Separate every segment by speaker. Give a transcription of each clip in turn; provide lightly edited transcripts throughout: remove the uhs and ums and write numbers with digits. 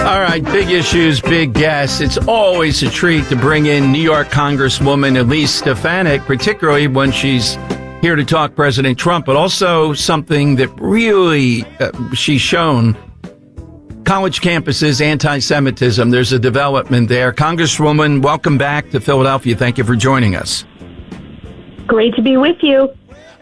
Speaker 1: All right, big issues, big guests. It's always a treat to bring in New York Congresswoman Elise Stefanik, particularly when she's here to talk President Trump, but also something that really she's shown. College campuses, anti-Semitism. There's a development there. Congresswoman, welcome back to Philadelphia. Thank you for joining us.
Speaker 2: Great to be with you.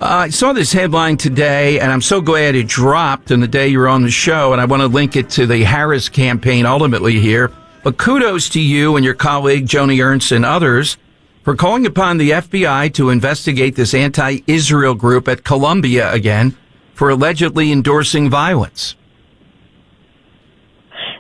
Speaker 1: I saw this headline today, and I'm so glad it dropped on the day you were on the show, and I want to link it to the Harris campaign ultimately here. But kudos to you and your colleague, Joni Ernst, and others for calling upon the FBI to investigate this anti-Israel group at Columbia again for allegedly endorsing violence.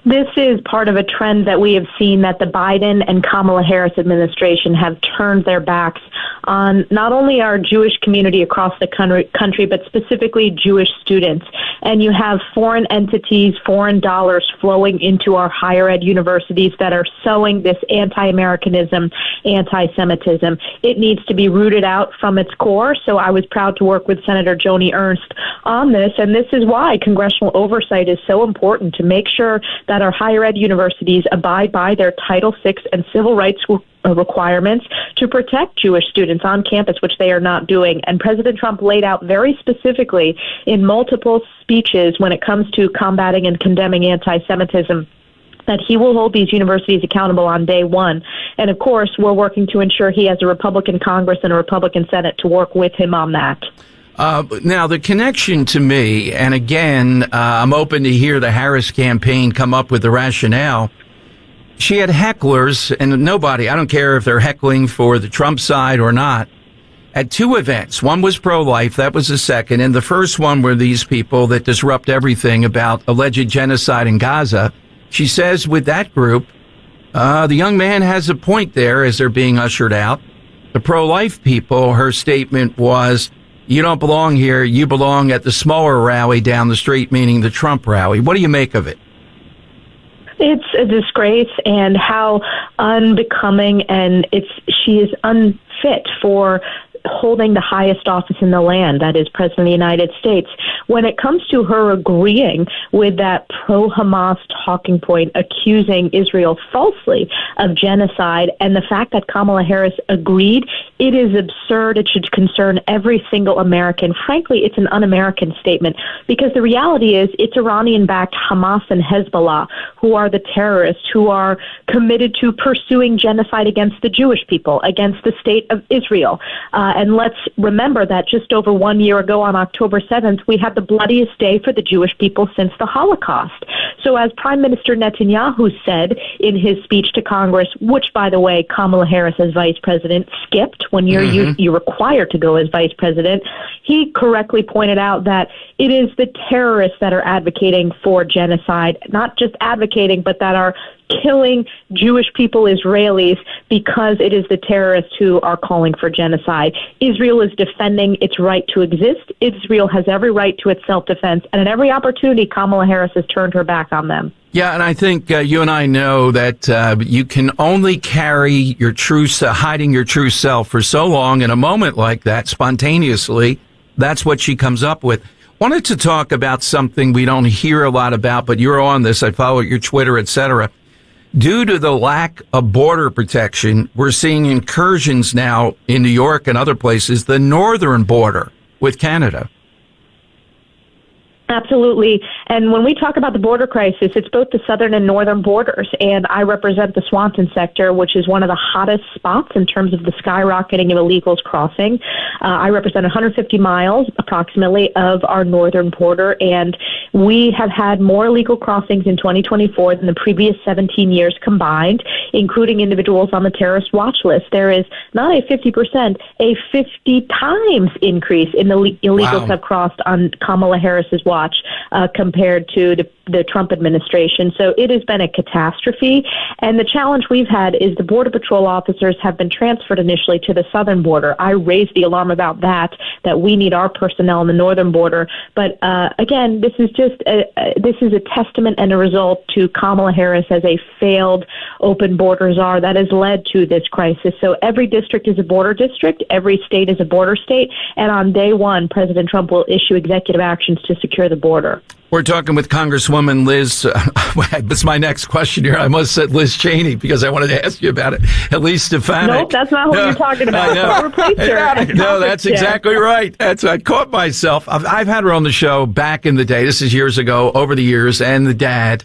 Speaker 2: This is part of a trend that we have seen, that the Biden and Kamala Harris administration have turned their backs on not only our Jewish community across the country, but specifically Jewish students. And you have foreign entities, foreign dollars flowing into our higher ed universities that are sowing this anti-Americanism, anti-Semitism. It needs to be rooted out from its core. So I was proud to work with Senator Joni Ernst on this. And this is why congressional oversight is so important, to make sure that our higher ed universities abide by their Title VI and civil rights requirements to protect Jewish students on campus, which they are not doing. And President Trump laid out very specifically in multiple speeches when it comes to combating and condemning anti-Semitism that he will hold these universities accountable on day one. And of course, we're working to ensure he has a Republican Congress and a Republican Senate to work with him on that.
Speaker 1: Now, the connection to me, and again, I'm open to hear the Harris campaign come up with the rationale. She had hecklers, and nobody, I don't care if they're heckling for the Trump side or not, at two events. One was pro-life, that was the second, and the first one were these people that disrupt everything about alleged genocide in Gaza. She says with that group, the young man has a point there as they're being ushered out. The pro-life people, her statement was, you don't belong here, you belong at the smaller rally down the street, meaning the Trump rally. What do you make of it?
Speaker 2: It's a disgrace, and how unbecoming, and she is unfit for holding the highest office in the land, that is President of the United States. When it comes to her agreeing with that pro-Hamas talking point, accusing Israel falsely of genocide, and the fact that Kamala Harris agreed, it is absurd. It should concern every single American. Frankly, it's an un-American statement, because the reality is it's Iranian-backed Hamas and Hezbollah who are the terrorists, who are committed to pursuing genocide against the Jewish people, against the state of Israel. And let's remember that just over 1 year ago on October 7th, we had the bloodiest day for the Jewish people since the Holocaust. So as Prime Minister Netanyahu said in his speech to Congress, which, by the way, Kamala Harris as vice president skipped when you're required to go as vice president, he correctly pointed out that it is the terrorists that are advocating for genocide, not just advocating, but that are killing Jewish people, Israelis, because it is the terrorists who are calling for genocide. Israel is defending its right to exist. Israel has every right to its self-defense, and at every opportunity, Kamala Harris has turned her back on them.
Speaker 1: Yeah, and I think you and I know that you can only carry your true hiding your true self for so long. In a moment like that, spontaneously, that's what she comes up with. Wanted to talk about something we don't hear a lot about, but you're on this. I follow your Twitter, etc. Due to the lack of border protection, we're seeing incursions now in New York and other places, the northern border with Canada.
Speaker 2: Absolutely. And when we talk about the border crisis, it's both the southern and northern borders. And I represent the Swanton sector, which is one of the hottest spots in terms of the skyrocketing of illegals crossing. I represent 150 miles approximately of our northern border, and we have had more illegal crossings in 2024 than the previous 17 years combined, including individuals on the terrorist watch list. There is not a 50%, a 50 times increase in the illegals have crossed on Kamala Harris's watch. Compared to the Trump administration. So it has been a catastrophe. And the challenge we've had is the Border Patrol officers have been transferred initially to the southern border. I raised the alarm about that we need our personnel on the northern border. But again, this is a testament and a result to Kamala Harris as a failed open borders are, that has led to this crisis. So every district is a border district, every state is a border state, and on day one, President Trump will issue executive actions to secure the border.
Speaker 1: We're talking with Congresswoman Liz. That's my next question here. I almost said Liz Cheney because I wanted to ask you about it. Elise Stefanik.
Speaker 2: Nope, that's not what you're talking about. Don't replace her.
Speaker 1: No, that's exactly right. I caught myself. I've had her on the show back in the day. This is years ago, over the years, and the dad.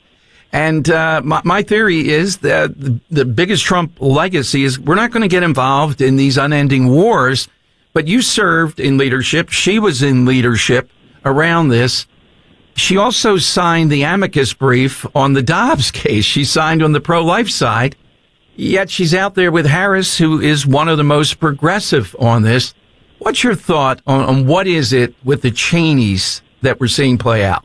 Speaker 1: And my theory is that the biggest Trump legacy is we're not going to get involved in these unending wars. But you served in leadership. She was in leadership around this. She also signed the amicus brief on the Dobbs case. She signed on the pro-life side. Yet she's out there with Harris, who is one of the most progressive on this. What's your thought on what is it with the Cheneys that we're seeing play out?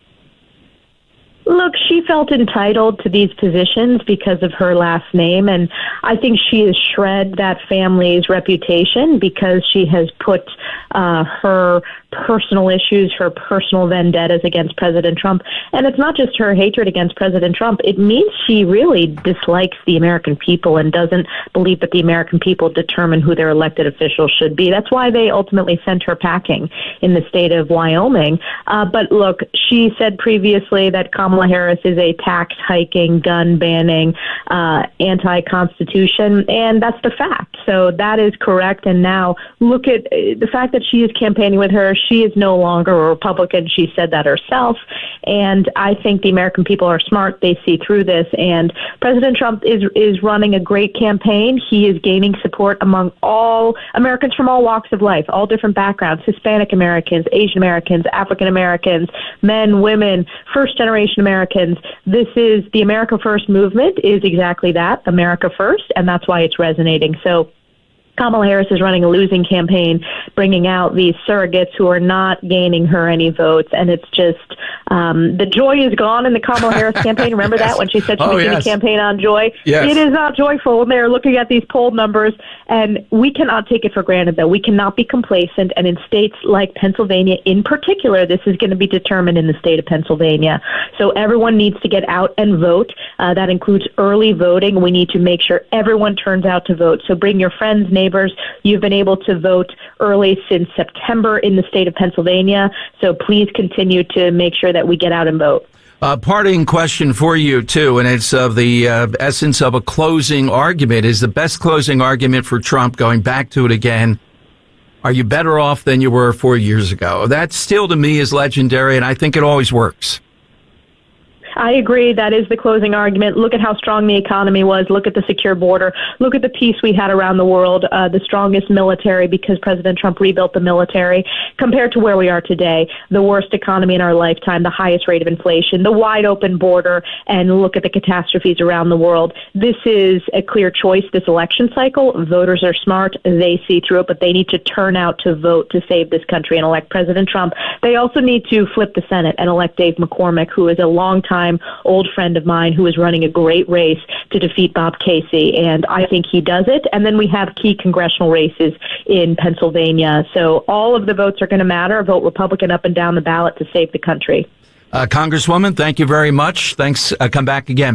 Speaker 2: Look, she felt entitled to these positions because of her last name, and I think she has shred that family's reputation because she has put her personal issues, her personal vendettas against President Trump. And it's not just her hatred against President Trump. It means she really dislikes the American people and doesn't believe that the American people determine who their elected officials should be. That's why they ultimately sent her packing in the state of Wyoming. But look, she said previously that Kamala Harris is a tax hiking, gun banning, anti-constitution, and that's the fact. So that is correct. And now look at the fact that she is campaigning with her. She is no longer a Republican. She said that herself. And I think the American people are smart. They see through this. And President Trump is running a great campaign. He is gaining support among all Americans from all walks of life, all different backgrounds, Hispanic Americans, Asian Americans, African Americans, men, women, first-generation Americans. This is the America First movement is exactly that, America First, and that's why it's resonating. So Kamala Harris is running a losing campaign, bringing out these surrogates who are not gaining her any votes. And it's just the joy is gone in the Kamala Harris campaign. Remember that when she said she was going to campaign on joy?
Speaker 1: Yes.
Speaker 2: It is not joyful when they're looking at these poll numbers. And we cannot take it for granted, though. We cannot be complacent. And in states like Pennsylvania in particular, this is going to be determined in the state of Pennsylvania. So everyone needs to get out and vote. That includes early voting. We need to make sure everyone turns out to vote. So bring your friends, neighbors. You've been able to vote early since September in the state of Pennsylvania, so please continue to make sure that we get out and vote.
Speaker 1: Parting question for you, too, and it's of the essence of a closing argument. Is the best closing argument for Trump, going back to it again, are you better off than you were 4 years ago? That still, to me, is legendary, and I think it always works.
Speaker 2: I agree. That is the closing argument. Look at how strong the economy was. Look at the secure border. Look at the peace we had around the world, the strongest military because President Trump rebuilt the military compared to where we are today. The worst economy in our lifetime, the highest rate of inflation, the wide open border, and look at the catastrophes around the world. This is a clear choice this election cycle. Voters are smart. They see through it, but they need to turn out to vote to save this country and elect President Trump. They also need to flip the Senate and elect Dave McCormick, who is a longtime old friend of mine who is running a great race to defeat Bob Casey, and I think he does it. And then we have key congressional races in Pennsylvania. So all of the votes are going to matter. Vote Republican up and down the ballot to save the country.
Speaker 1: Congresswoman, thank you very much. Thanks. Come back again.